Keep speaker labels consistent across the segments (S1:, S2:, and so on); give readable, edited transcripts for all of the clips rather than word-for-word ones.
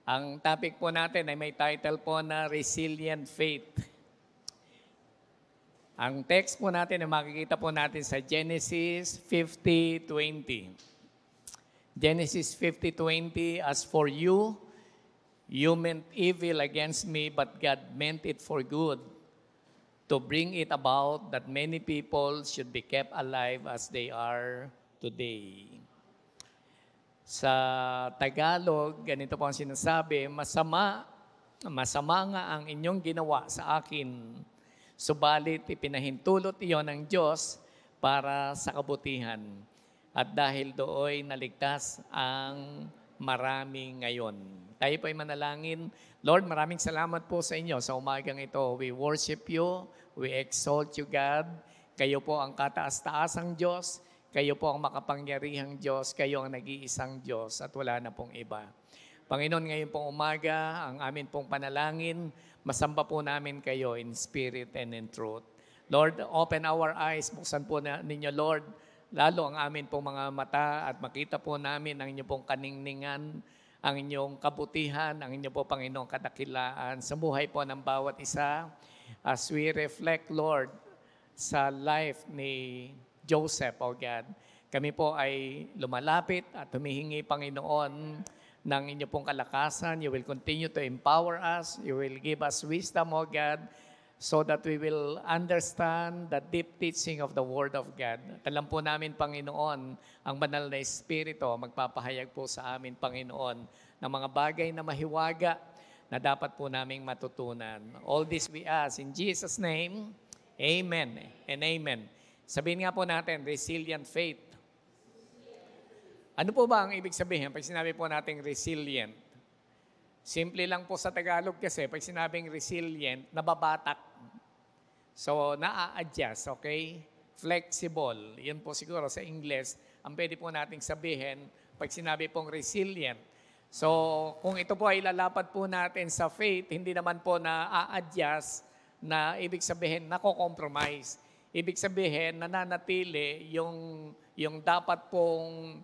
S1: Ang topic po natin ay may title po na Resilient Faith. Ang text po natin ay makikita po natin sa Genesis 50:20. Genesis 50:20, as for you, you meant evil against me, but God meant it for good, to bring it about that many people should be kept alive as they are today. Sa Tagalog, ganito po ang sinasabi, masama nga ang inyong ginawa sa akin, subalit ipinahintulot iyon ng Diyos para sa kabutihan. At dahil dooy naligtas ang marami ngayon. Tayo po ay manalangin. Lord, maraming salamat po sa inyo sa umagang ito. We worship you, we exalt you, God. Kayo po ang kataas-taasang Diyos. Kayo po ang makapangyarihang Diyos. Kayo ang nag-iisang Diyos at wala na pong iba. Panginoon, ngayon pong umaga, ang amin pong panalangin, masamba po namin kayo in spirit and in truth. Lord, open our eyes. Buksan po ninyo, Lord, lalo ang amin pong mga mata at makita po namin ang inyong pong kaningningan, ang inyong kabutihan, ang inyong po, Panginoong, kadakilaan sa buhay po ng bawat isa. As we reflect, Lord, sa life ni Joseph, O God, kami po ay lumalapit at humihingi, Panginoon, ng inyong pong kalakasan. You will continue to empower us. You will give us wisdom, O God, so that we will understand the deep teaching of the Word of God. At alam po namin, Panginoon, ang banal na Espiritu magpapahayag po sa amin, Panginoon, ng mga bagay na mahiwaga na dapat po naming matutunan. All this we ask in Jesus' name, Amen and Amen. Sabihin nga po natin, resilient faith. Ano po ba ang ibig sabihin pag sinabi po natin resilient? Simple lang po sa Tagalog kasi pag sinabing resilient, nababatak. So, naa-adjust, okay? Flexible. Yun po siguro sa English, ang pwede po nating sabihin pag sinabi pong resilient. So, kung ito po ay lalapad po natin sa faith, hindi naman po na-a-adjust na ibig sabihin nako-compromise. Ibig sabihin nananatili yung dapat pong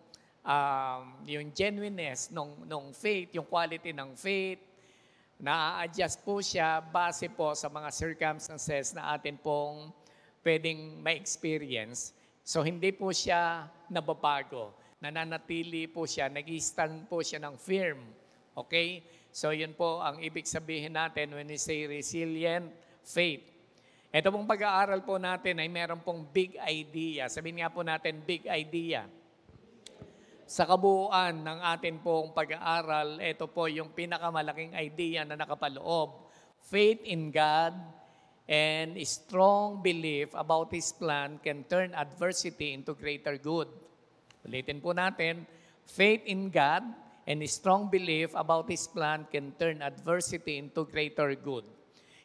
S1: yung genuineness nung faith, yung quality ng faith, na-adjust po siya base po sa mga circumstances na atin pong pwedeng ma-experience. So, hindi po siya nababago. Nananatili po siya, nag-stand po siya ng firm. Okay? So, yun po ang ibig sabihin natin when we say resilient faith. Ito pong pag-aaral po natin ay meron pong big idea. Sabihin nga po natin, big idea. Sa kabuuan ng atin pong pag-aaral, ito po yung pinakamalaking idea na nakapaloob. Faith in God and strong belief about His plan can turn adversity into greater good. Ulitin po natin, faith in God and strong belief about His plan can turn adversity into greater good.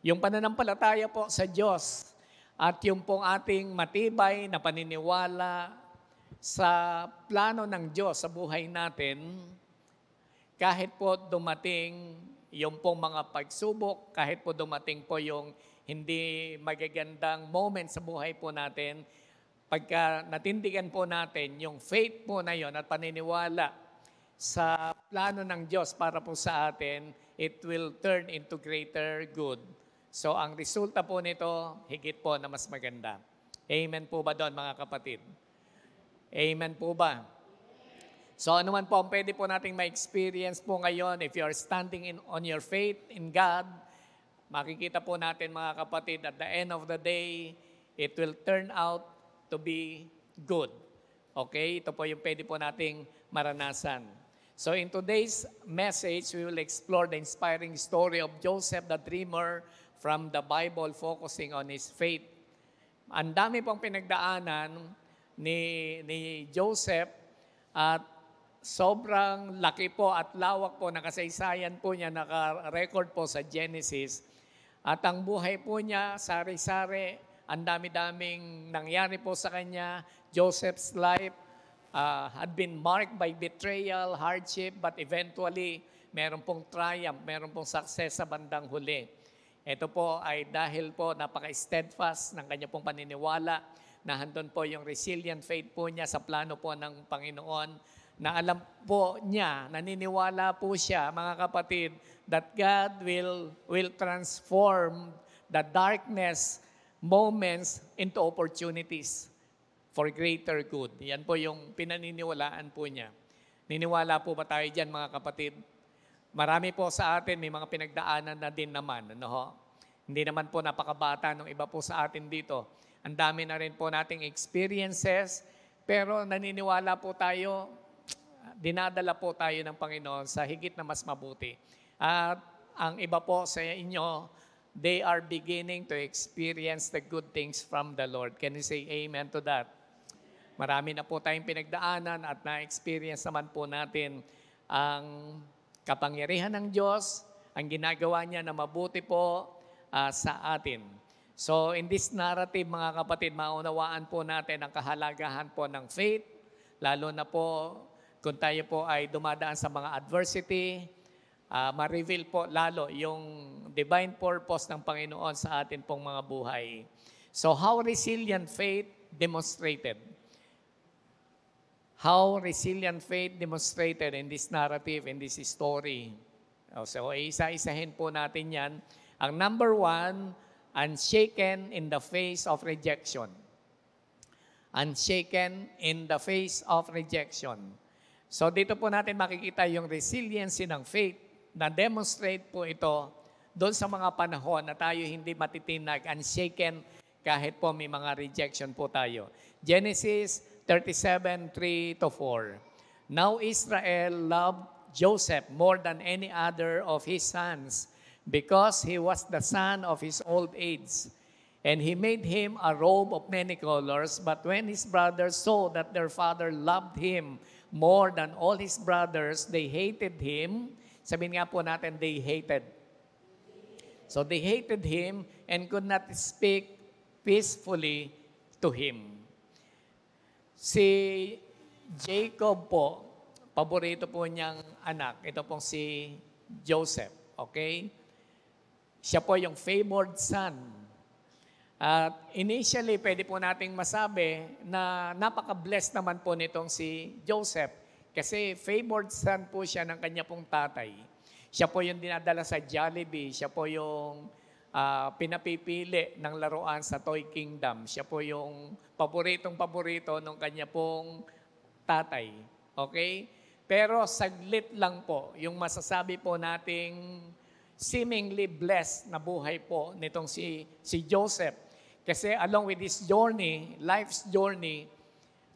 S1: Yung pananampalataya po sa Diyos at yung pong ating matibay na paniniwala sa plano ng Diyos sa buhay natin, kahit po dumating yung pong mga pagsubok, kahit po dumating po yung hindi magagandang moment sa buhay po natin, pagka natindigan po natin yung faith po na yon at paniniwala sa plano ng Diyos para po sa atin, it will turn into greater good. So ang resulta po nito, higit po na mas maganda. Amen po ba doon, mga kapatid? Amen po ba? So ano man po ang pwede po nating ma-experience po ngayon, if you are standing on your faith in God, makikita po natin, mga kapatid, at the end of the day, it will turn out to be good. Okay? Ito po yung pwede po nating maranasan. So in today's message, we will explore the inspiring story of Joseph the dreamer from the Bible, focusing on his faith. Ang dami pong pinagdaanan ni Joseph at sobrang laki po at lawak po na kasaysayan po niya, naka-record po sa Genesis. At ang buhay po niya, sari-sari, ang dami-daming nangyari po sa kanya. Joseph's life had been marked by betrayal, hardship, but eventually meron pong triumph, meron pong success sa bandang huli. Ito po ay dahil po napaka-steadfast ng kanya pong paniniwala, na handon po yung resilient faith po niya sa plano po ng Panginoon na alam po niya, naniniwala po siya, mga kapatid, that God will transform the darkness moments into opportunities for greater good. Yan po yung pinaniniwalaan po niya. Niniwala po ba tayo dyan, mga kapatid? Marami po sa atin, may mga pinagdaanan na din naman. Ano ho? Hindi naman po napakabata ng iba po sa atin dito. Ang dami na rin po nating experiences, pero naniniwala po tayo, dinadala po tayo ng Panginoon sa higit na mas mabuti. At ang iba po sa inyo, they are beginning to experience the good things from the Lord. Can you say amen to that? Marami na po tayong pinagdaanan at na-experience naman po natin ang kapangyarihan ng Diyos, ang ginagawa niya na mabuti po sa atin. So in this narrative, mga kapatid, maunawaan po natin ang kahalagahan po ng faith, lalo na po kung tayo po ay dumadaan sa mga adversity, ma-reveal po lalo yung divine purpose ng Panginoon sa atin pong mga buhay. So how resilient faith demonstrated? How resilient faith demonstrated in this narrative, in this story? So isa-isahin po natin yan. Ang number 1, unshaken in the face of rejection. Unshaken in the face of rejection. So dito po natin makikita yung resiliency ng faith na demonstrate po ito doon sa mga panahon na tayo hindi matitinag, unshaken kahit po may mga rejection po tayo. Genesis 37:3-4. Now Israel loved Joseph more than any other of his sons, because he was the son of his old age. And he made him a robe of many colors. But when his brothers saw that their father loved him more than all his brothers, they hated him. Sabihin nga po natin, they hated. So they hated him and could not speak peacefully to him. Si Jacob po, paborito po niyang anak. Ito pong si Joseph. Okay? Siya po yung favored son. At initially, pwede po nating masabi na napaka-blessed naman po nitong si Joseph kasi favored son po siya ng kanya pong tatay. Siya po yung dinadala sa Jollibee. Siya po yung pinapipili ng laruan sa Toy Kingdom. Siya po yung paboritong-paborito ng kanya pong tatay. Okay? Pero saglit lang po yung masasabi po nating seemingly blessed na buhay po nitong si Joseph. Kasi along with his journey, life's journey,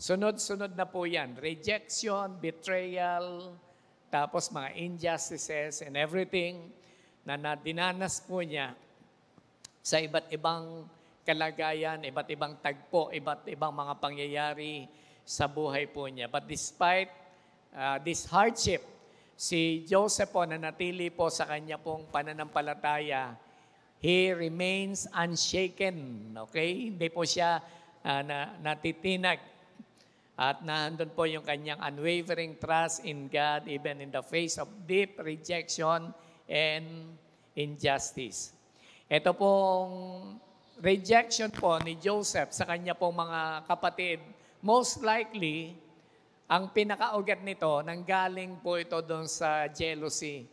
S1: sunod-sunod na po yan. Rejection, betrayal, tapos mga injustices and everything na dinanas po niya sa iba't ibang kalagayan, iba't ibang tagpo, iba't ibang mga pangyayari sa buhay po niya. But despite this hardship, si Joseph po nanatili po sa kanya pong pananampalataya. He remains unshaken. Okay? Hindi po siya natitinag. At nandun po yung kanyang unwavering trust in God even in the face of deep rejection and injustice. Ito pong rejection po ni Joseph sa kanya pong mga kapatid, most likely, ang pinakaugat nito, nanggaling po ito doon sa jealousy.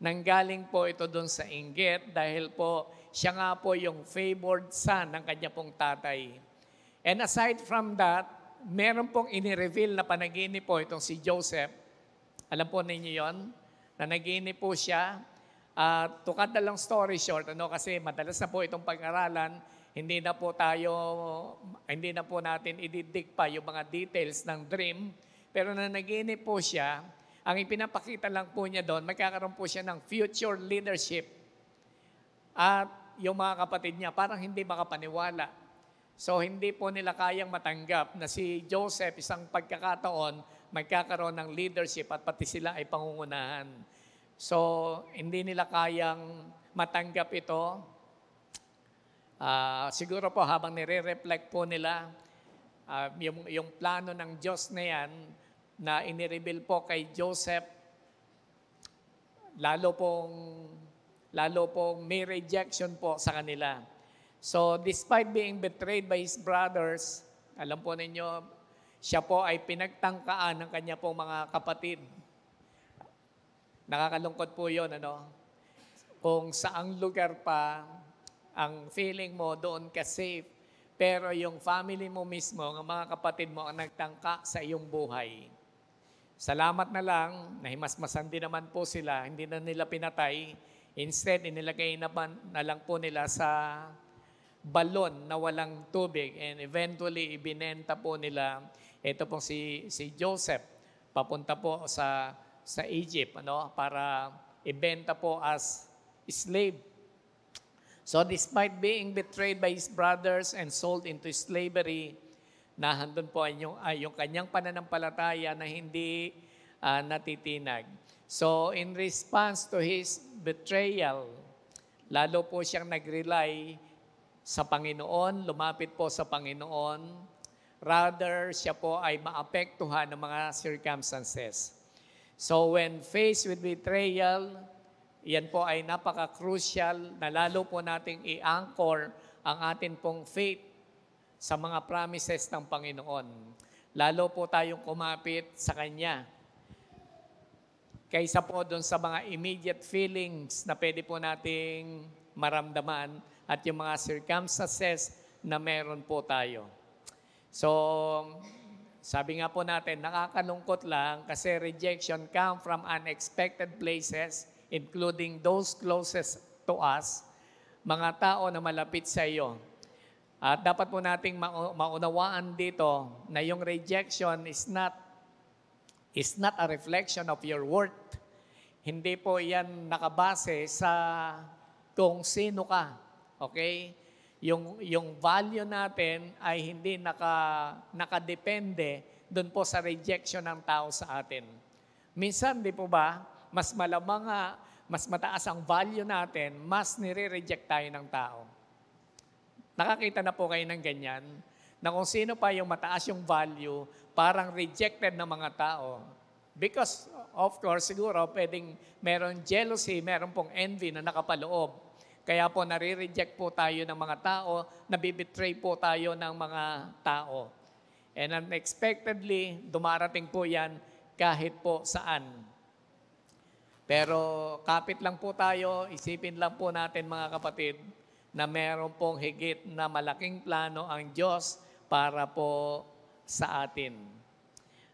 S1: Nanggaling po ito doon sa inggit dahil po siya nga po yung favored son ng kanya pong tatay. And aside from that, meron pong inireveal na panaginip po itong si Joseph. Alam po ninyo yon? Na naginip po siya. To cut the long story short, kasi madalas na po itong pag-aralan, hindi na po natin ididig pa yung mga details ng dream. Pero na naginip po siya, ang ipinapakita lang po niya doon, magkakaroon po siya ng future leadership. At yung mga kapatid niya, parang hindi makapaniwala. So hindi po nila kayang matanggap na si Joseph, isang pagkakataon, magkakaroon ng leadership at pati sila ay pangungunahan. So hindi nila kayang matanggap ito. Siguro po habang nire-reflect po nila, yung plano ng Diyos na yan, na inireveal po kay Joseph, lalo pong may rejection po sa kanila. So, despite being betrayed by his brothers, alam po ninyo, siya po ay pinagtangkaan ng kanya pong mga kapatid. Nakakalungkot po yun, ano? Kung saang lugar pa, ang feeling mo doon ka safe, pero yung family mo mismo, ang mga kapatid mo ang nagtangka sa iyong buhay. Salamat na lang, nahimasmasan din naman po sila, hindi na nila pinatay. Instead, inilagay na lang po nila sa balon na walang tubig, and eventually ibinenta po nila ito po si Joseph papunta po sa Egypt, ano, para ibenta po as slave. So despite being betrayed by his brothers and sold into slavery, nahandun po yung kanyang pananampalataya na hindi natitinag. So in response to his betrayal, lalo po siyang nag-rely sa Panginoon, lumapit po sa Panginoon. Rather, siya po ay maapektuhan ng mga circumstances. So when faced with betrayal, yan po ay napaka-crucial na lalo po nating i-anchor ang atin pong faith sa mga promises ng Panginoon. Lalo po tayong kumapit sa Kanya. Kaysa po doon sa mga immediate feelings na pwede po nating maramdaman at yung mga circumstances na meron po tayo. So, sabi nga po natin, nakakalungkot lang kasi rejection come from unexpected places, including those closest to us, mga tao na malapit sa iyo. At dapat po nating maunawaan dito na yung rejection is not a reflection of your worth. Hindi po yan nakabase sa kung sino ka. Okay? Yung value natin ay hindi nakadepende doon po sa rejection ng tao sa atin. Minsan, di po ba, mas malamang mas mataas ang value natin, mas nire-reject tayo ng tao. Nakakita na po kayo ng ganyan, na kung sino pa yung mataas yung value, parang rejected ng mga tao. Because, of course, siguro, pwedeng meron jealousy, meron pong envy na nakapaloob. Kaya po nare-reject po tayo ng mga tao, nabibetray po tayo ng mga tao. And unexpectedly, dumarating po yan kahit po saan. Pero kapit lang po tayo, isipin lang po natin mga kapatid, na meron pong higit na malaking plano ang Diyos para po sa atin.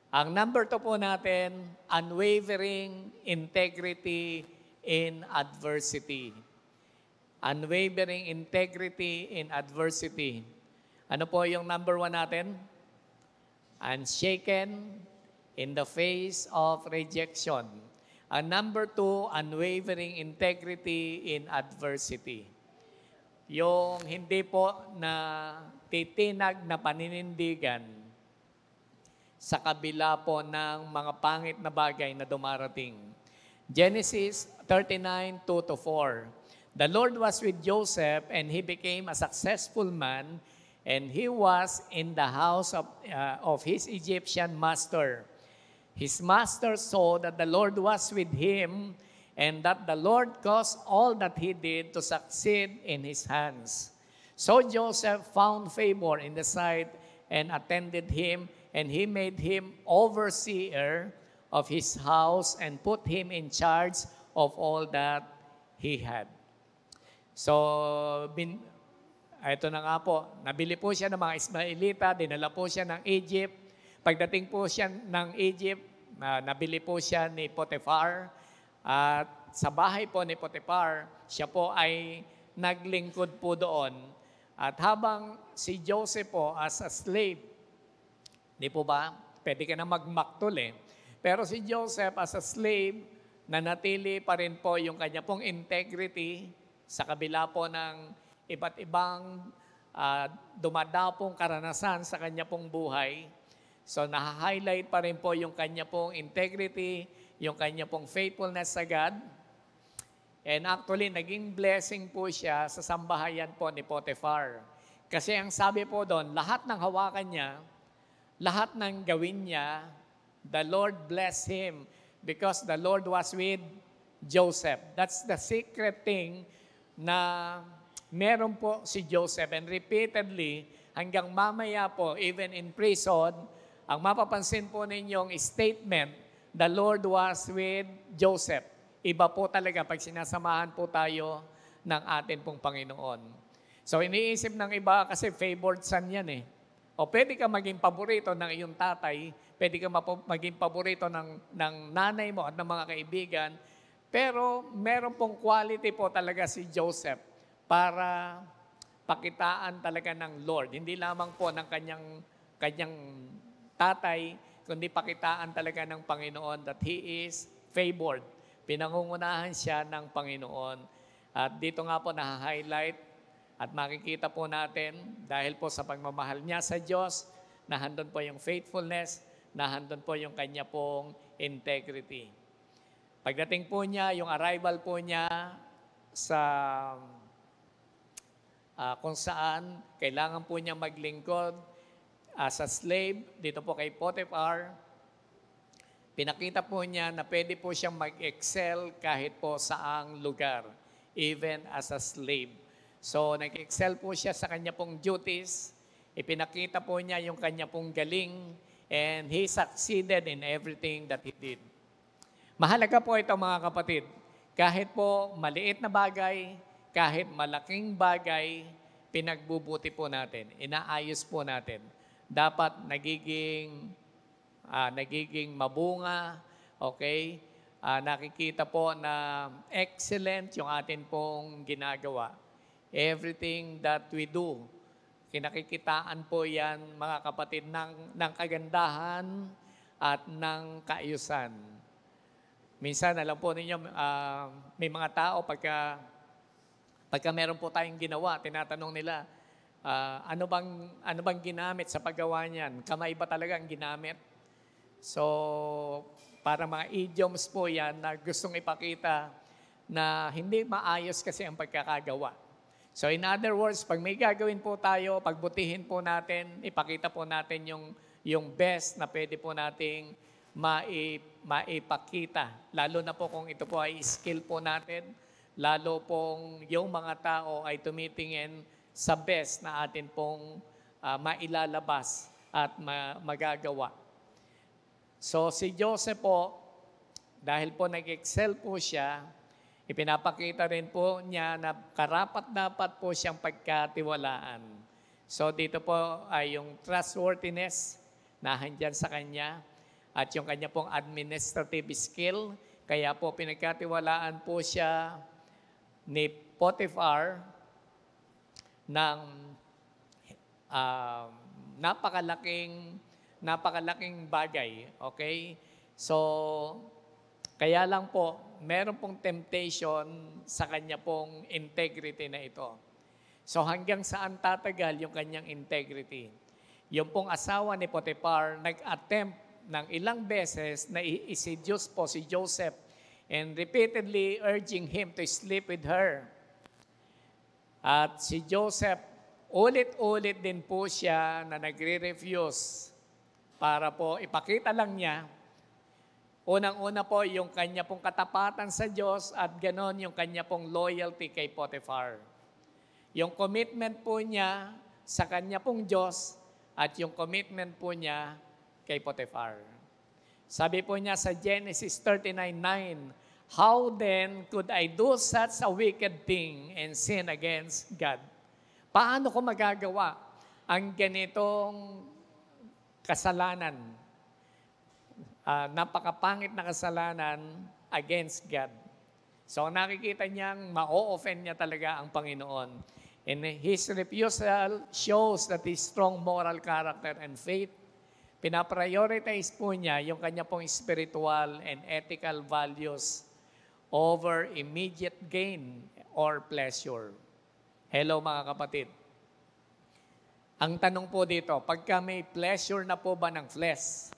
S1: Ang number 2 po natin, unwavering integrity in adversity. Unwavering integrity in adversity. Ano po yung number 1 natin? Unshaken in the face of rejection. Ang number 2, unwavering integrity in adversity. Yung hindi po na titinag na paninindigan sa kabila po ng mga pangit na bagay na dumarating. Genesis 39:2-4. The Lord was with Joseph, and he became a successful man, and he was in the house of his Egyptian master. His master saw that the Lord was with him, and that the Lord caused all that he did to succeed in his hands. So Joseph found favor in the sight and attended him, and he made him overseer of his house and put him in charge of all that he had. So, ito na nga po, nabili po siya ng mga Ismaelita, dinala po siya ng Egypt. Pagdating po siya ng Egypt, nabili po siya ni Potiphar. At sa bahay po ni Potiphar, siya po ay naglingkod po doon. At habang si Joseph po as a slave, di po ba? Pwede ka na magmaktol eh. Pero si Joseph as a slave, nanatili pa rin po yung kanya pong integrity sa kabila po ng iba't ibang dumadaw pong karanasan sa kanya pong buhay. So na-highlight pa rin po yung kanya pong integrity, yung kanya pong faithfulness sa God. And actually, naging blessing po siya sa sambahayan po ni Potiphar. Kasi ang sabi po doon, lahat ng hawakan niya, lahat ng gawin niya, the Lord blessed him because the Lord was with Joseph. That's the secret thing na meron po si Joseph. And repeatedly, hanggang mamaya po, even in prison, ang mapapansin po ninyong statement, the Lord was with Joseph. Iba po talaga pag sinasamahan po tayo ng atin pong Panginoon. So iniisip ng iba kasi favored son yan eh. O pwede ka maging paborito ng iyong tatay, pwede ka maging paborito ng nanay mo at ng mga kaibigan, pero meron pong quality po talaga si Joseph para pakitaan talaga ng Lord. Hindi lamang po ng kanyang tatay, kundi pakitaan talaga ng Panginoon that He is favored. Pinangungunahan siya ng Panginoon. At dito nga po na-highlight at makikita po natin dahil po sa pagmamahal niya sa Diyos, nahandon po yung faithfulness, nahandon po yung kanya pong integrity. Pagdating po niya, yung arrival po niya sa kung saan kailangan po niya maglingkod as a slave, dito po kay Potiphar, pinakita po niya na pwede po siyang mag-excel kahit po saang lugar, even as a slave. So, nag-excel po siya sa kanya pong duties, ipinakita po niya yung kanya pong galing, and he succeeded in everything that he did. Mahalaga po ito mga kapatid. Kahit po maliit na bagay, kahit malaking bagay, pinagbubuti po natin, inaayos po natin. Dapat nagiging mabunga, okay? Nakikita po na excellent yung atin pong ginagawa. Everything that we do, kinakikitaan po yan, mga kapatid, ng kagandahan at ng kaayusan. Minsan, alam po ninyo, may mga tao pagka meron po tayong ginawa, tinatanong nila, ano bang ginamit sa paggawa niyan? Kamay ba talaga ang ginamit? So, para mga idioms po yan na gustong ipakita na hindi maayos kasi ang pagkakagawa. So in other words, pag may gagawin po tayo, pagbutihin po natin, ipakita po natin yung best na pwede po nating maipakita. Lalo na po kung ito po ay skill po natin, lalo pong yung mga tao ay tumitingin sa best na atin pong mailalabas at magagawa. So si Joseph po, dahil po nag-excel po siya, ipinapakita rin po niya na karapat-dapat po siyang pagkatiwalaan. So dito po ay yung trustworthiness na handyan sa kanya at yung kanya pong administrative skill. Kaya po pinagkatiwalaan po siya ni Potiphar ng napakalaking bagay. Okay? So, kaya lang po, meron pong temptation sa kanya pong integrity na ito. So hanggang saan tatagal yung kanyang integrity? Yung pong asawa ni Potiphar, nag-attempt ng ilang beses na i-seduce po si Joseph and repeatedly urging him to sleep with her. At si Joseph, ulit-ulit din po siya na nagre-refuse para po ipakita lang niya. Unang-una po yung kanya pong katapatan sa Diyos at ganon yung kanya pong loyalty kay Potiphar. Yung commitment po niya sa kanya pong Diyos at yung commitment po niya kay Potiphar. Sabi po niya sa Genesis 39:9, "How then could I do such a wicked thing and sin against God?" Paano ko magagawa ang ganitong kasalanan? Napakapangit na kasalanan against God. So nakikita niyang ma-offend niya talaga ang Panginoon. And his refusal shows that his strong moral character and faith, pinaprioritize po niya yung kanya pong spiritual and ethical values over immediate gain or pleasure. Hello mga kapatid. Ang tanong po dito, pagka may pleasure na po ba ng flesh?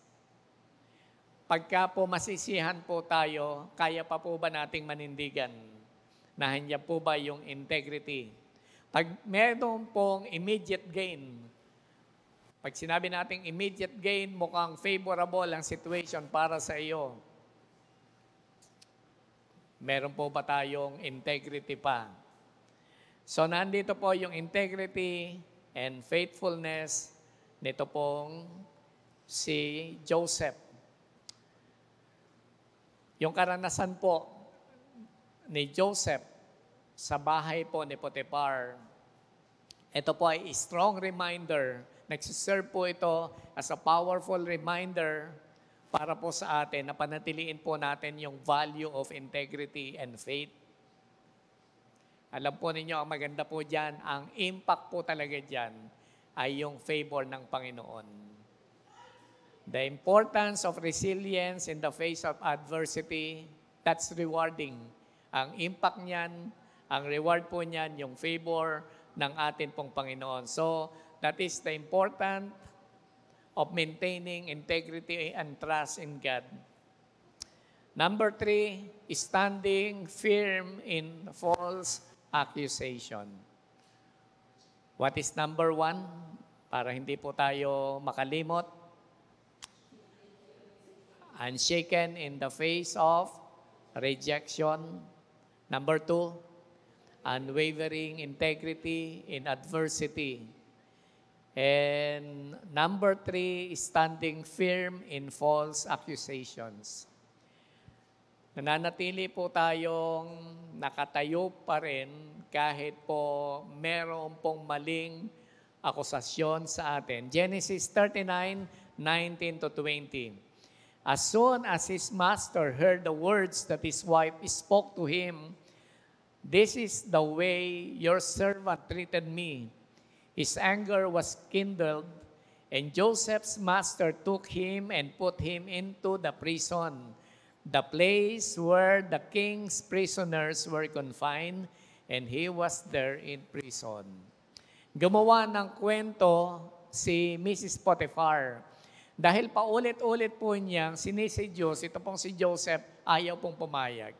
S1: Pagka po masisihan po tayo, kaya pa po ba nating manindigan? Nahandyan po ba yung integrity? Pag meron pong immediate gain, pag sinabi nating immediate gain, mukhang favorable ang situation para sa iyo. Meron po ba tayong integrity pa? So nandito po yung integrity and faithfulness nito pong si Joseph. Yung karanasan po ni Joseph sa bahay po ni Potiphar, ito po ay strong reminder. Nagsiserve po ito as a powerful reminder para po sa atin na panatiliin po natin yung value of integrity and faith. Alam po ninyo, ang maganda po dyan, ang impact po talaga dyan ay yung favor ng Panginoon. The importance of resilience in the face of adversity, that's rewarding. Ang impact niyan, ang reward po niyan, yung favor ng atin pong Panginoon. So, that is the importance of maintaining integrity and trust in God. Number 3, standing firm in false accusation. What is number 1? Para hindi po tayo makalimot. Unshaken in the face of rejection. Number 2, unwavering integrity in adversity. And number 3, standing firm in false accusations. Nananatili po tayong nakatayo pa rin kahit po meron pong maling akusasyon sa atin. Genesis 39:19-20. As soon as his master heard the words that his wife spoke to him, "This is the way your servant treated me," his anger was kindled, and Joseph's master took him and put him into the prison, the place where the king's prisoners were confined, and he was there in prison. Gumawa ng kwento si Mrs. Potiphar. Dahil paulit-ulit po niyang sinisidyos, ito pong si Joseph, ayaw pong pumayag.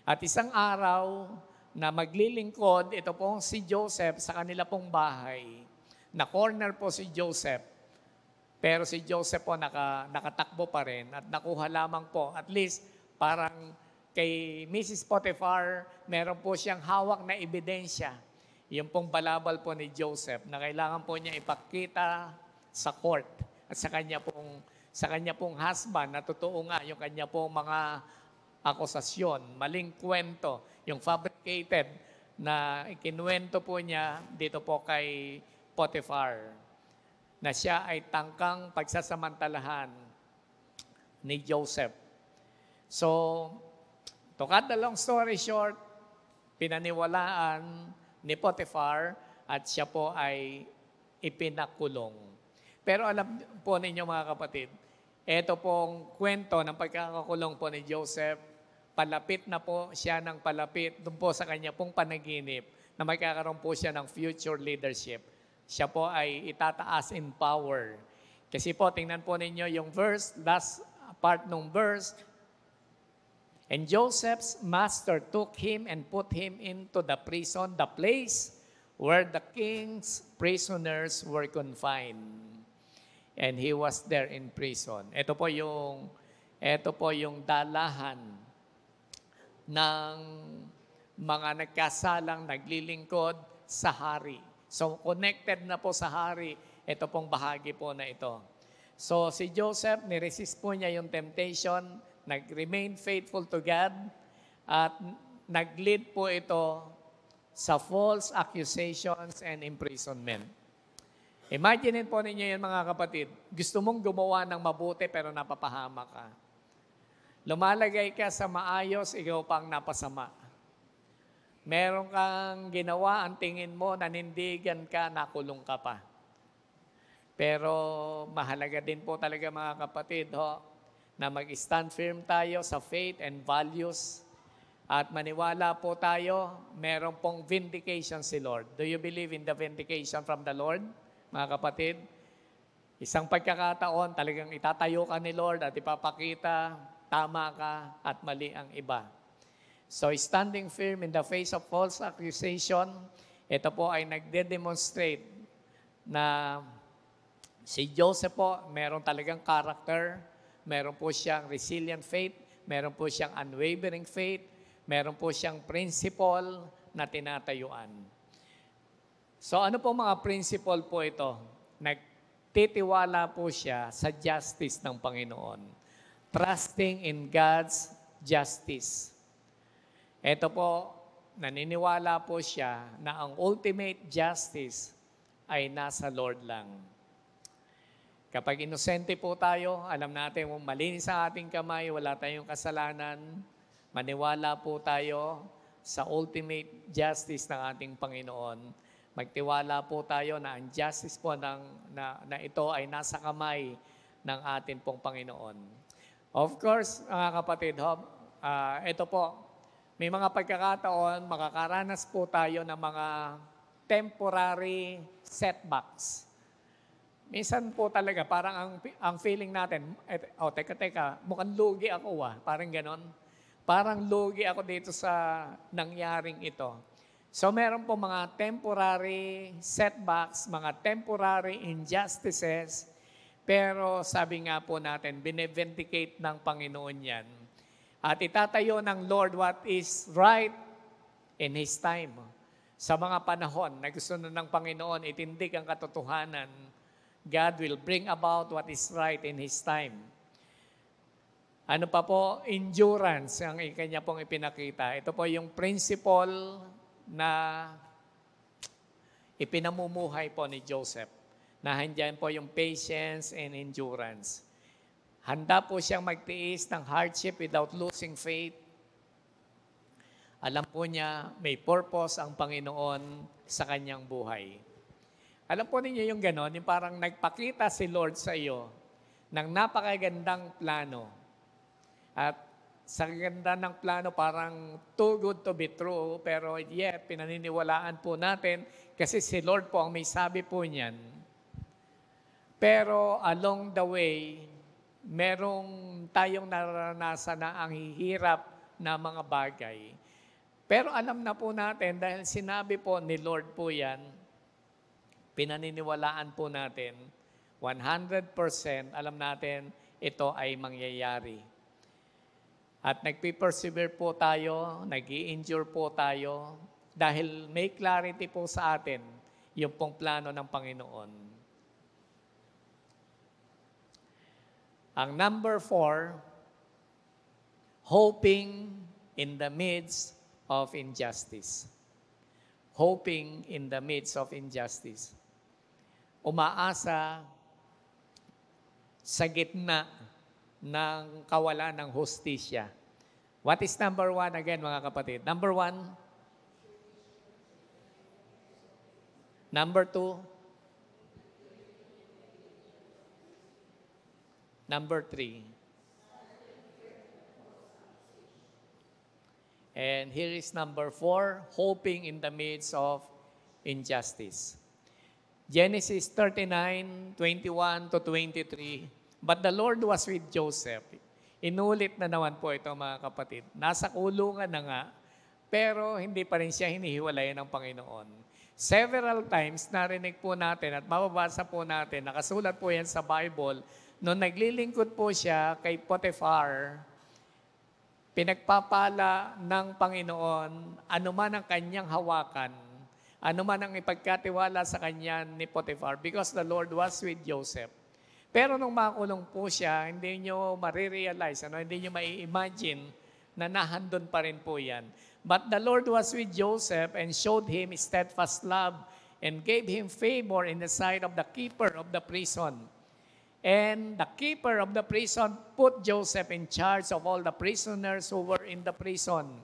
S1: At isang araw na maglilingkod, ito pong si Joseph sa kanila pong bahay. Na-corner po si Joseph. Pero si Joseph po nakatakbo pa rin at nakuha lamang po. At least parang kay Mrs. Potiphar, meron po siyang hawak na ebidensya. Yung pong balabal po ni Joseph na kailangan po niya ipakita sa court. At sa kanya pong husband, na totoo nga yung kanya pong mga akusasyon, maling kwento, yung fabricated na ikinuwento po niya dito po kay Potiphar, na siya ay tangkang pagsasamantalahan ni Joseph. So, to cut the long story short, pinaniwalaan ni Potiphar at siya po ay ipinakulong. Pero alam po ninyo mga kapatid, ito pong kwento ng pagkakakulong po ni Joseph, palapit na po siya ng palapit doon po sa kanya pong panaginip na magkakaroon po siya ng future leadership. Siya po ay itataas in power. Kasi po, tingnan po ninyo yung verse, last part ng verse, "And Joseph's master took him and put him into the prison, the place where the king's prisoners were confined. And he was there in prison." Ito po yung dalahan ng mga nagkasalang naglilingkod sa hari. So connected na po sa hari, ito pong bahagi po na ito. So si Joseph, niresist po niya yung temptation, nag-remain faithful to God, at nag-lead po ito sa false accusations and imprisonment. Imagine po ninyo yan mga kapatid. Gusto mong gumawa ng mabuti pero napapahama ka. Lumalagay ka sa maayos, ikaw pang napasama. Meron kang ginawa, ang tingin mo, nanindigan ka, nakulong ka pa. Pero mahalaga din po talaga mga kapatid, na mag-stand firm tayo sa faith and values at maniwala po tayo, meron pong vindication si Lord. Do you believe in the vindication from the Lord? Mga kapatid, isang pagkakataon, talagang itatayo ka ni Lord at ipapakita, tama ka at mali ang iba. So, standing firm in the face of false accusation, ito po ay nagde-demonstrate na si Joseph po, meron talagang character, meron po siyang resilient faith, meron po siyang unwavering faith, meron po siyang principle na tinatayuan. So ano po mga principle po ito? nagtitiwala po siya sa justice ng Panginoon. Trusting in God's justice. Ito po, naniniwala po siya na ang ultimate justice ay nasa Lord lang. Kapag inosente po tayo, alam natin kung malinis ang ating kamay, wala tayong kasalanan, maniwala po tayo sa ultimate justice ng ating Panginoon. Magtiwala po tayo na ang justice po na ito ay nasa kamay ng atin pong Panginoon. Of course, mga kapatid, ito po, may mga pagkakataon, makakaranas po tayo ng mga temporary setbacks. Minsan po talaga, parang ang feeling natin, teka, mukhang lugi ako parang ganon. Parang lugi ako dito sa nangyaring ito. So meron po mga temporary setbacks, mga temporary injustices, pero sabi nga po natin, binevindicate ng Panginoon yan. At itatayo ng Lord what is right in His time. Sa mga panahon na gusto na ng Panginoon itindig ang katotohanan, God will bring about what is right in His time. Ano pa po? Endurance ang kanya pong ipinakita. Ito po yung principle na ipinamumuhay po ni Joseph. Na handyan po yung patience and endurance. Handa po siyang magtiis ng hardship without losing faith. Alam po niya, may purpose ang Panginoon sa kanyang buhay. Alam po ninyo yung gano'n, yung parang nagpakita si Lord sa iyo ng napakagandang plano. At sa ganda ng plano, parang too good to be true, pero yet, pinaniniwalaan po natin kasi si Lord po ang may sabi po niyan. Pero along the way, merong tayong naranasan na ang hihirap na mga bagay. Pero alam na po natin, dahil sinabi po ni Lord po yan, pinaniniwalaan po natin, 100% alam natin, ito ay mangyayari. At nagpipersevere po tayo, nag-i-endure po tayo, dahil may clarity po sa atin yung pong plano ng Panginoon. Ang number 4, hoping in the midst of injustice. Hoping in the midst of injustice. Umaasa sa gitna ng kawalan ng hustisya. What is number 1 again, mga kapatid? Number 1. Number 2. Number 3. And here is number 4, hoping in the midst of injustice. Genesis 39:21-23. But the Lord was with Joseph. Inulit na naman po ito, mga kapatid. Nasa kulungan na nga, pero hindi pa rin siya hinihiwalayan ng Panginoon. Several times narinig po natin at mababasa po natin, nakasulat po yan sa Bible, nung naglilingkod po siya kay Potiphar, pinagpapala ng Panginoon, anuman ang kanyang hawakan, anuman ang ipagkatiwala sa kanya ni Potiphar, because the Lord was with Joseph. Pero nung makulong po siya, hindi nyo marirealize, hindi nyo mai-imagine na nahandun pa rin po yan. But the Lord was with Joseph and showed him steadfast love and gave him favor in the sight of the keeper of the prison. And the keeper of the prison put Joseph in charge of all the prisoners who were in the prison.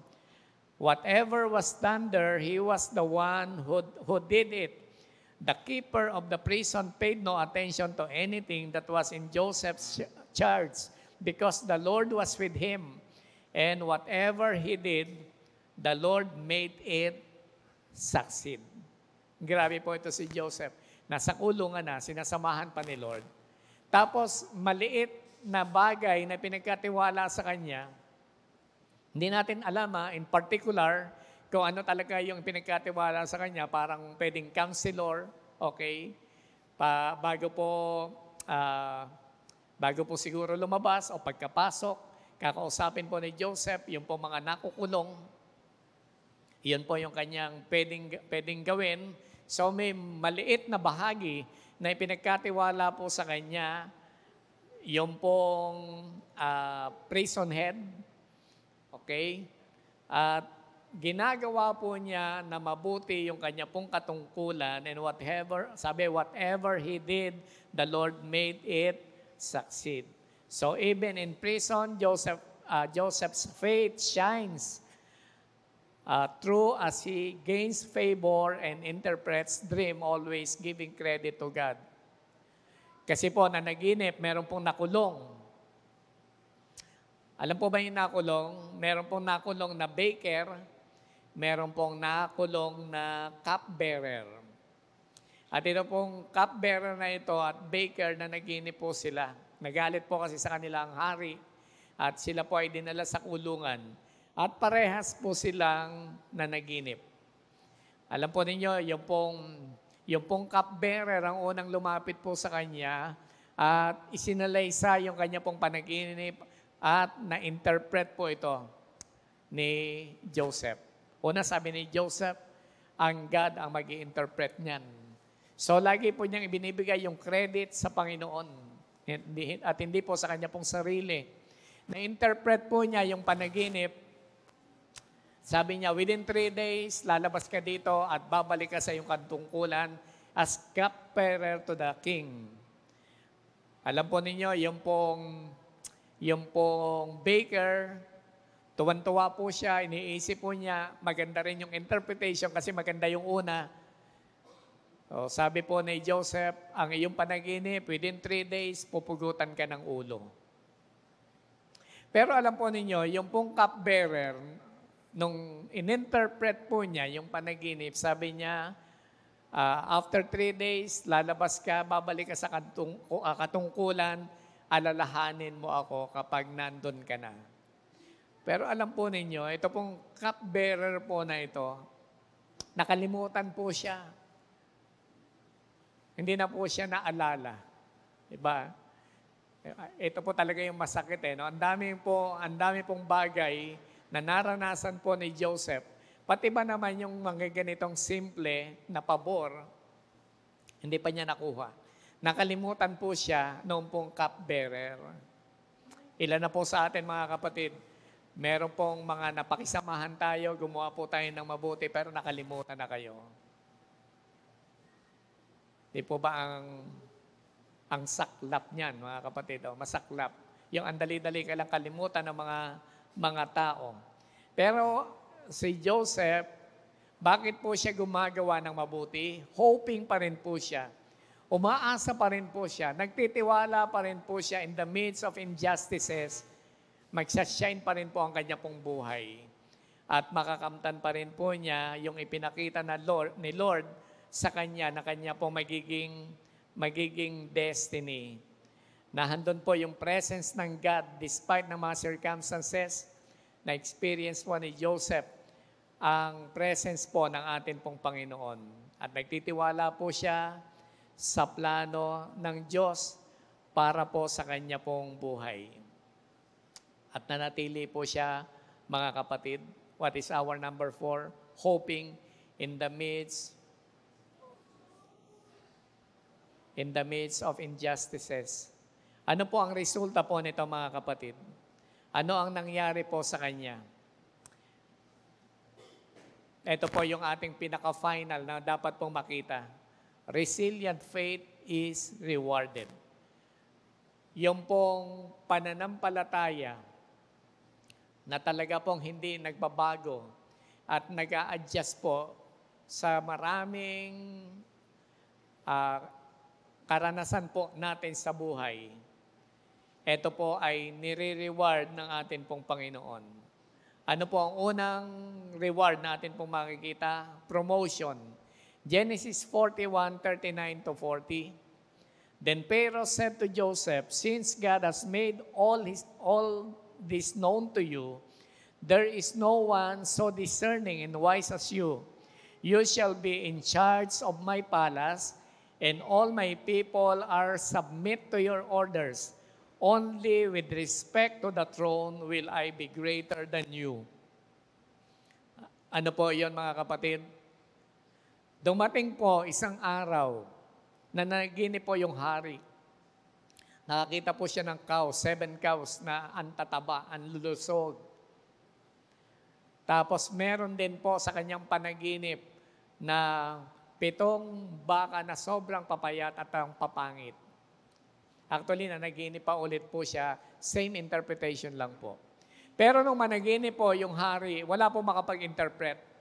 S1: Whatever was done there, he was the one who did it. The keeper of the prison paid no attention to anything that was in Joseph's charge because the Lord was with him. And whatever he did, the Lord made it succeed. Grabe po ito si Joseph. Nasa kulungan na, sinasamahan pa ni Lord. Tapos, maliit na bagay na pinagkatiwala sa kanya, hindi natin alam in particular, kung ano talaga yung pinagkatiwala sa kanya, parang pwedeng counselor, okay? Bago po siguro lumabas o pagkapasok, kakausapin po ni Joseph yung po mga nakukulong. Iyon po yung kanyang pwedeng gawin So may maliit na bahagi na ipinagkatiwala po sa kanya yung pong prison head. Okay? At ginagawa po niya na mabuti yung kanya pong katungkulan, and whatever he did, the Lord made it succeed. So even in prison, Joseph's faith shines through as he gains favor and interprets dream, always giving credit to God. Kasi po, nanaginip, meron pong nakulong. Alam po ba yung nakulong? Meron pong nakulong na baker, meron pong nakulong na cupbearer. At ito pong cupbearer na ito at baker na naginip po sila. Nagalit po kasi sa kanilang hari at sila po ay dinala sa kulungan. At parehas po silang nanaginip. Alam po ninyo, yung pong cupbearer ang unang lumapit po sa kanya at isinalaysa yung kanya pong panaginip at na-interpret po ito ni Joseph. Una sabi ni Joseph, ang God ang mag-i-interpret niyan. So lagi po niyang ibinibigay yung credit sa Panginoon at hindi po sa kanya pong sarili. Na-interpret po niya yung panaginip. Sabi niya, within 3 days, lalabas ka dito at babalik ka sa iyong katungkulan as cupbearer to the king. Alam po ninyo, yung pong baker, tuwan-tuwa po siya, iniisip po niya, maganda rin yung interpretation kasi maganda yung una. So, sabi po ni Joseph, ang iyong panaginip, within 3 days, pupugutan ka ng ulo. Pero alam po ninyo, yung pong cupbearer, nung ininterpret po niya yung panaginip, sabi niya, after 3 days, lalabas ka, babalik ka sa katungkulan, alalahanin mo ako kapag nandun ka na. Pero alam po ninyo, ito pong cupbearer po na ito, nakalimutan po siya. Hindi na po siya naalala. Diba? Ito po talaga yung masakit eh. No? Ang dami pong bagay na naranasan po ni Joseph. Pati ba naman yung mga ganitong simple na pabor, hindi pa niya nakuha. Nakalimutan po siya noong pong cupbearer. Ilan na po sa atin mga kapatid, meron pong mga napakisamahan tayo, gumawa po tayo ng mabuti, pero nakalimutan na kayo. Di po ba ang saklap niyan, mga kapatid? Masaklap. Yung andali-dali ka lang kalimutan ng mga tao. Pero si Joseph, bakit po siya gumagawa ng mabuti? Hoping pa rin po siya. Umaasa pa rin po siya. Nagtitiwala pa rin po siya in the midst of injustices. Magsashine pa rin po ang kanya pong buhay. At makakamtan pa rin po niya yung ipinakita ni Lord sa kanya na kanya po magiging destiny. Nahandun po yung presence ng God despite ng mga circumstances na experience po ni Joseph ang presence po ng atin pong Panginoon. At nagtitiwala po siya sa plano ng Diyos para po sa kanya pong buhay. At nanatili po siya, mga kapatid, what is our number 4? Hoping in the midst of injustices. Ano po ang resulta po nito, mga kapatid? Ano ang nangyari po sa kanya? Ito po yung ating pinaka-final na dapat pong makita. Resilient faith is rewarded. Yung pong pananampalataya na talaga pong hindi nagbabago at nag-a-adjust po sa maraming karanasan po natin sa buhay. Ito po ay nire-reward ng atin pong Panginoon. Ano po ang unang reward natin pong makikita? Promotion. Genesis 41:39-40. Then Pharaoh said to Joseph, since God has made all this known to you, there is no one so discerning and wise as you. You shall be in charge of my palace, and all my people are submit to your orders. Only with respect to the throne will I be greater than you. Ano po yon, mga kapatid? Dumating po isang araw na naginip po yung hari. Nakakita po siya ng cows, 7 cows na antataba, anlulusog. Tapos meron din po sa kanyang panaginip na 7 baka na sobrang papayat at ang papangit. Actually, nanaginip pa ulit po siya, same interpretation lang po. Pero nung managinip po yung hari, wala po makapag-interpret.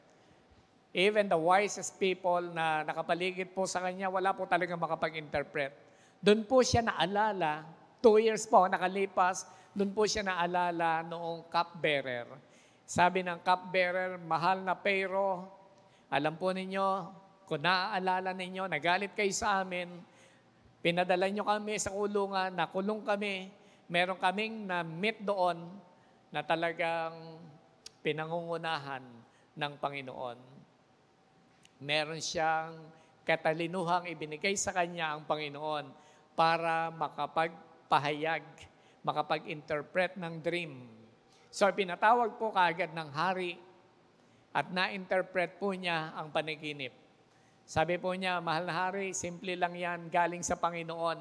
S1: Even the wisest people na nakapaligid po sa kanya, wala po talaga makapag-interpret. Doon po siya naalala, 2 years po nakalipas, doon po siya naalala noong cupbearer. Sabi ng cupbearer, mahal na Pharaoh, alam po ninyo, kung naaalala ninyo, nagalit kayo sa amin, pinadala nyo kami sa kulungan, nakulong kami, meron kaming na-meet doon na talagang pinangungunahan ng Panginoon. Meron siyang katalinuhang ibinigay sa kanya ang Panginoon para makapagpahayag, makapag-interpret ng dream. So, pinatawag po kaagad ng hari at na-interpret po niya ang panaginip. Sabi po niya, mahal na hari, simple lang yan, galing sa Panginoon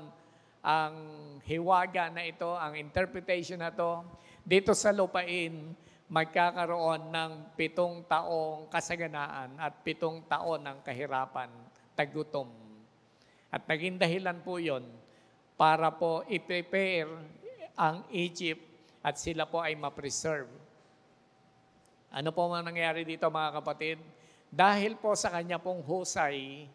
S1: ang hiwaga na ito, ang interpretation na ito. Dito sa lupain, magkakaroon ng 7 taong kasaganaan at 7 taon ng kahirapan, tagutom. At naging dahilan po yon para po i-prepare ang Egypt at sila po ay ma-preserve. Ano po man nangyari dito mga kapatid? Dahil po sa kanya pong husay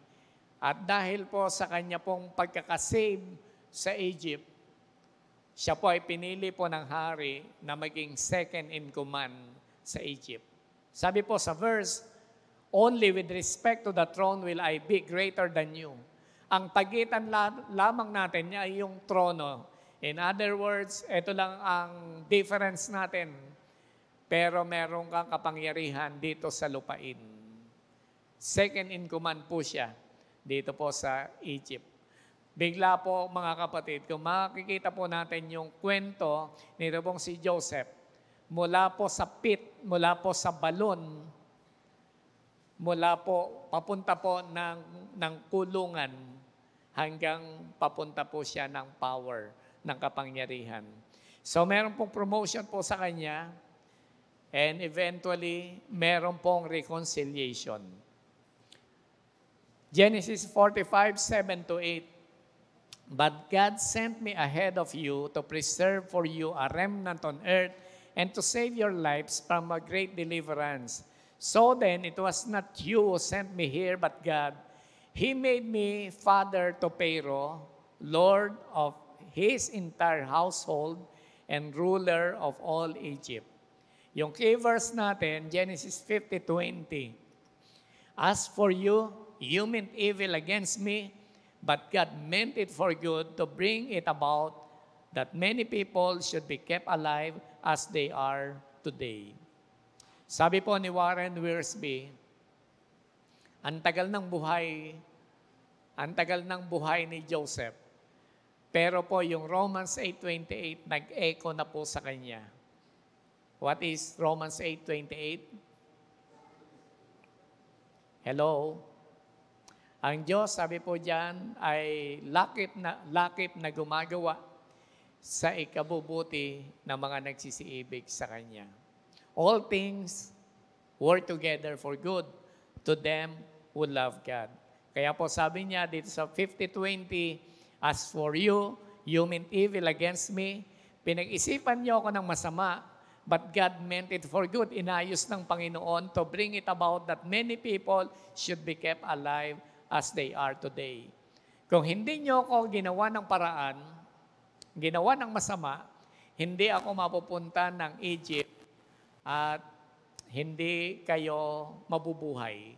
S1: at dahil po sa kanya pong pagkakasave sa Egypt, siya po ay pinili po ng hari na maging second in command sa Egypt. Sabi po sa verse, only with respect to the throne will I be greater than you. Ang pagitan lamang natin ay yung trono. In other words, ito lang ang difference natin. Pero meron kang kapangyarihan dito sa lupain. Second in command po siya dito po sa Egypt. Bigla po mga kapatid, kung makikita po natin yung kwento nito pong si Joseph, mula po sa pit, mula po sa balon, mula po papunta po ng kulungan hanggang papunta po siya ng power, ng kapangyarihan. So meron pong promotion po sa kanya and eventually meron pong reconciliation. Genesis 45:7-8. But God sent me ahead of you to preserve for you a remnant on earth and to save your lives from a great deliverance. So then, it was not you who sent me here, but God. He made me father to Pharaoh, Lord of his entire household, and ruler of all Egypt. Yung key verse natin, Genesis 50:20. As for you, you meant evil against me, but God meant it for good to bring it about that many people should be kept alive as they are today. Sabi po ni Warren Wiersbe, ang tagal ng buhay ni Joseph. Pero po yung Romans 8:28, nag-echo na po sa kanya. What is Romans 8:28? Hello? Ang Diyos, sabi po diyan, ay lakip na gumagawa sa ikabubuti ng mga nagsisiibig sa Kanya. All things work together for good to them who love God. Kaya po sabi niya dito sa 50:20, as for you, you meant evil against me. Pinag-isipan niyo ako ng masama, but God meant it for good. Inayos ng Panginoon to bring it about that many people should be kept alive as they are today. Kung hindi nyo ako ginawa ng paraan, ginawa ng masama, hindi ako mapupunta ng Egypt at hindi kayo mabubuhay.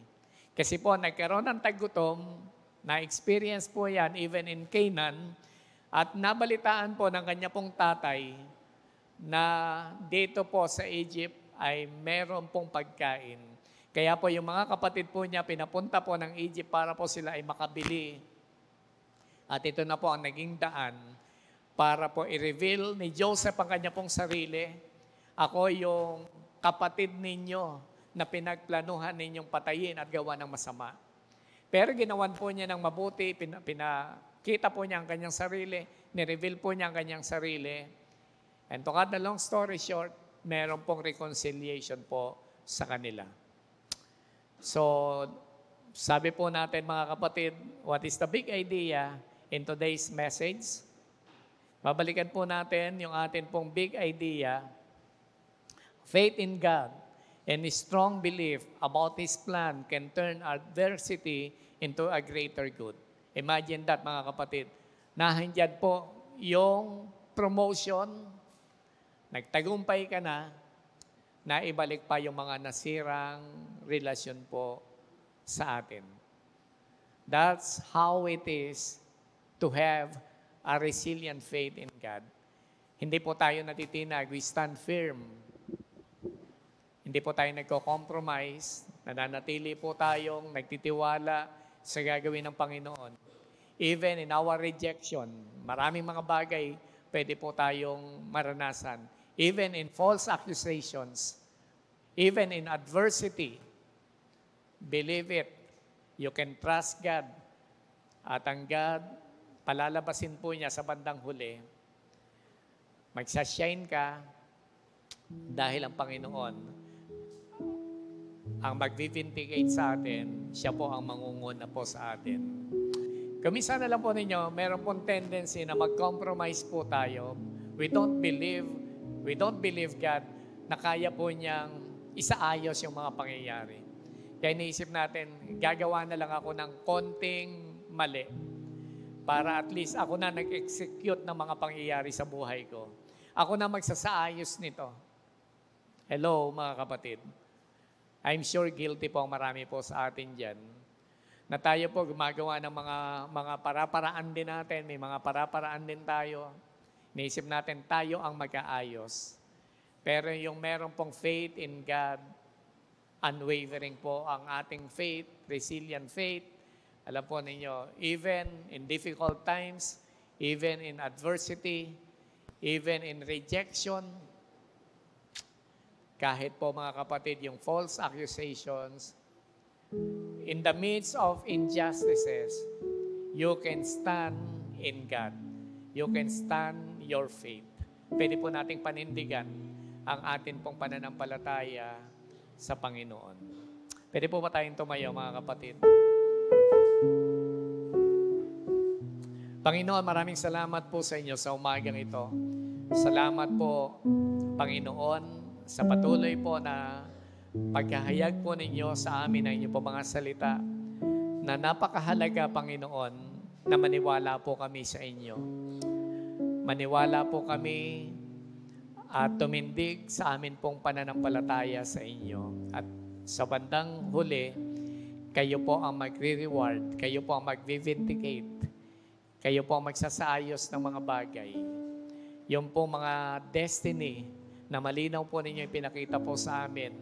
S1: Kasi po, nagkaroon ng tagutom, na-experience po yan even in Canaan, at nabalitaan po ng kanya pong tatay na dito po sa Egypt ay meron pong pagkain. Kaya po yung mga kapatid po niya, pinapunta po ng Egypt para po sila ay makabili. At ito na po ang naging daan para po i-reveal ni Joseph ang kanya pong sarili. Ako yung kapatid ninyo na pinagplanuhan ninyong patayin at gawa ng masama. Pero ginawan po niya ng mabuti, pinakita po niya ang kanyang sarili, nireveal po niya ang kanyang sarili. And to cut the long story short, meron pong reconciliation po sa kanila. So, sabi po natin mga kapatid, what is the big idea in today's message? Babalikan po natin yung atin pong big idea, faith in God and a strong belief about His plan can turn adversity into a greater good. Imagine that mga kapatid. Nahandyan po yung promotion, nagtagumpay ka na, naibalik pa yung mga nasirang relasyon po sa atin. That's how it is to have a resilient faith in God. Hindi po tayo natitinag, we stand firm. Hindi po tayo nagko-compromise, nananatili po tayong nagtitiwala sa gagawin ng Panginoon. Even in our rejection, maraming mga bagay pwede po tayong maranasan. Even in false accusations, even in adversity, believe it, you can trust God. At ang God, palalabasin po niya sa bandang huli. Magsashine ka dahil ang Panginoon ang mag-vindicate sa atin, siya po ang mangunguna po sa atin. Kamisa na lang po ninyo, meron pong tendency na mag-compromise po tayo. We don't believe God na kaya po niyang isaayos yung mga pangyayari. Kaya iniisip natin, gagawa na lang ako ng konting mali para at least ako na nag-execute ng mga pangyayari sa buhay ko. Ako na magsasaayos nito. Hello mga kapatid. I'm sure guilty po ang marami po sa atin dyan na tayo po gumagawa ng mga para-paraan din natin. May mga para-paraan din tayo. Naisip natin tayo ang mag-aayos. Pero yung meron pong faith in God, unwavering po ang ating faith, resilient faith. Alam po ninyo, even in difficult times, even in adversity, even in rejection, kahit po mga kapatid, yung false accusations, in the midst of injustices, you can stand in God. You can stand your faith. Pwede po nating panindigan ang atin pong pananampalataya sa Panginoon. Pwede po ba tayong tumayo, mga kapatid? Panginoon, maraming salamat po sa inyo sa umagang ito. Salamat po, Panginoon, sa patuloy po na pagkahayag po ninyo sa amin ng inyong po mga salita na napakahalaga, Panginoon, na maniwala po kami sa inyo. Maniwala po kami at tumindig sa amin pong pananampalataya sa inyo. At sa bandang huli, kayo po ang magre-reward, kayo po ang mag-vindicate, kayo po ang magsasaayos ng mga bagay. Yung po mga destiny na malinaw po ninyo ipinakita po sa amin.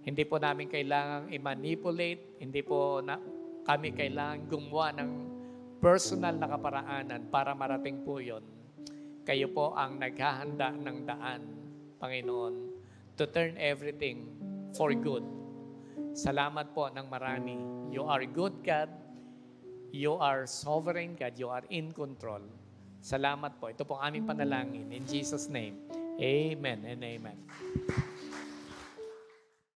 S1: Hindi po namin kailangang i-manipulate, hindi po kami kailangang gumawa ng personal na kaparaanan para marating po yun. Kayo po ang naghahanda ng daan, Panginoon, to turn everything for good. Salamat po ng marami. You are good, God. You are sovereign, God. You are in control. Salamat po. Ito po ang aming panalangin. In Jesus' name, amen and amen.